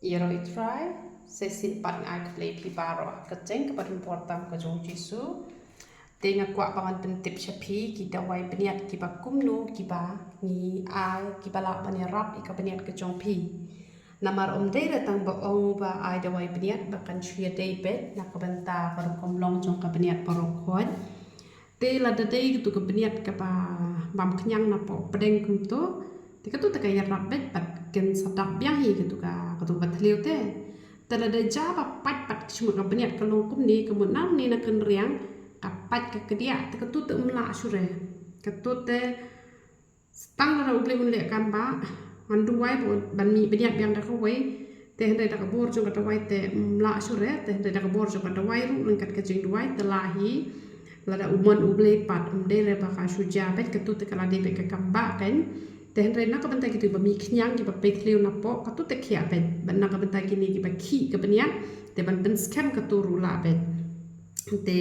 Ieroi try sesin paling ai play pi baro keceng kepada importam ke jong jisu tenga kwa paman pentip shapi kita wai beniat kiba kumnu kiba ni ai kiba la bani rap ika beniat ke jong pi namar dei datang ba ong ba ai da wai beniat bakan shia dei bet nak benta baru komlong jong ka beniat baru khod te la da dei tu ke beniat ka ba bam kenyang na po pedeng kum tu tika tu taka ya rap bet pat ken sadap biang hi ke tu bat thliu te tala da ja ba pat cuma ka beniat ka long kum ni kemun nam ni na ken riang ka pat ka kedia tika tu te mla sure ka tu te stang la uble un le kan ba man du wai bo ban mi beniat biang da ka wai te hande da ka bor jong ka wai te mla sure te hande da ka bor jong ka wai ru lengkat ka jing du wai te lahi lada umon uble pat de re ba ka shuja bet ka tu te kala de be ka kamba kan te hendre nak ka bentai gitu ba mi knyang ki ba pe thliu na po ka tu te khia bet ban nak ka bentai ki ni ki ba khi ka beniat te ban ben scam ka tu ru la bet te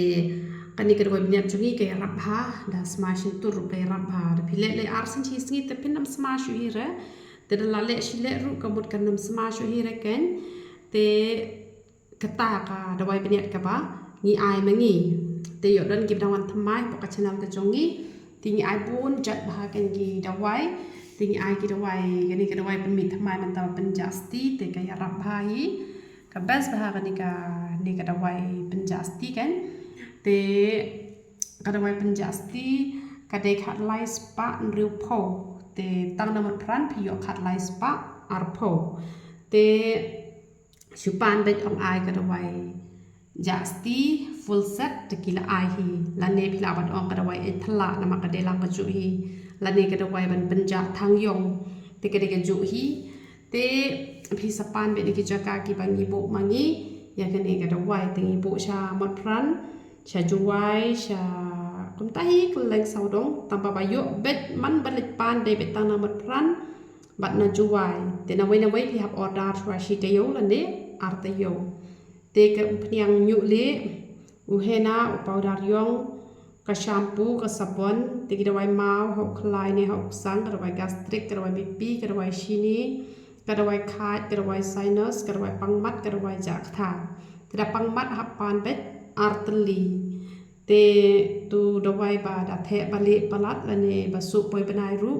kani ka ro beniat chungi ka rap ha da smash tu ru ka rap ha de phile le arsin chi sngi te pinam smash hi re te la le shi le ru ka mut kanam smash hi re ken te kata ka da wai beniat ka ba ni ai mangi te yo dan ki dawan thamai pa ka channel ka jongi tingi ai pun jat bahagian ki dawai tingi ai ki dawai gani ka dawai pen mit thamai man taw pen jasti te ka ya rap bhai ka best bahagian ni ka dawai pen jasti kan te ka dawai pen jasti ka de khat lai spa riu pho te tang na mat pran phi yo khat lai spa ar pho te chupan bet ong ai ka dawai jasti full set tekila ai hi lane phila ban ong kada wai ethla nama ka delang ka ju hi lane kada wai ban penja thang yong te kada ka ju hi te phi sapan be ki jaka ki bangi bo mangi ya kane kada wai te bo sha mot pran sha ju wai sha kum tai ku leng sau dong tamba ba yo bet man balit pan de bet tang na mot pran bat na ju wai te na wai phi hab order thwa shi te yo lane ar te yo te ka pniang nyu le u hena u powder yong ka shampoo ka sabon te ki dawai mau ho khlai ne ho sang ka dawai gastric ka dawai bp ka dawai shini ka dawai khat ka dawai sinus ka dawai pangmat ka dawai jak tha te da pangmat hap pan bet artli te tu dawai ba da the bale palat lane ba su poi banai ru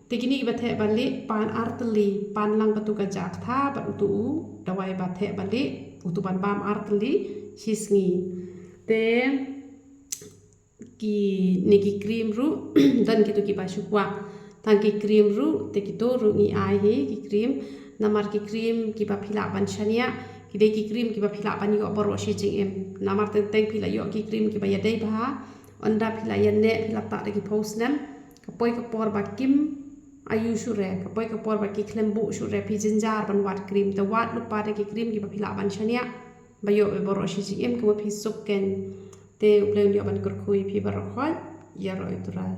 te kini ba the bale pan artli pan lang ka tu ka jak tha ba tu dawai ba the bale utuban bam artli hisngi te ki niki cream ru dan kitu ki basukwa tang ki cream ru te kitu ru ni ai he ki cream namar ki cream ki ba phila ban chania ki de ki cream ki ba phila ban yo boro shi jing em namar teng phila yo ki cream ki ba ya dei ba onda phila ya ne phila ta de ki post nam ka poi ka por ba kim ayu shure ka poi ka por ba ki klembu shure phi jinjar ban wat cream te wat lu pa de ki cream ki ba phila ban chania ba yo be boro shi jing em ko phi sukken te ulen yo ban kur khui phi baro khol ya ro itural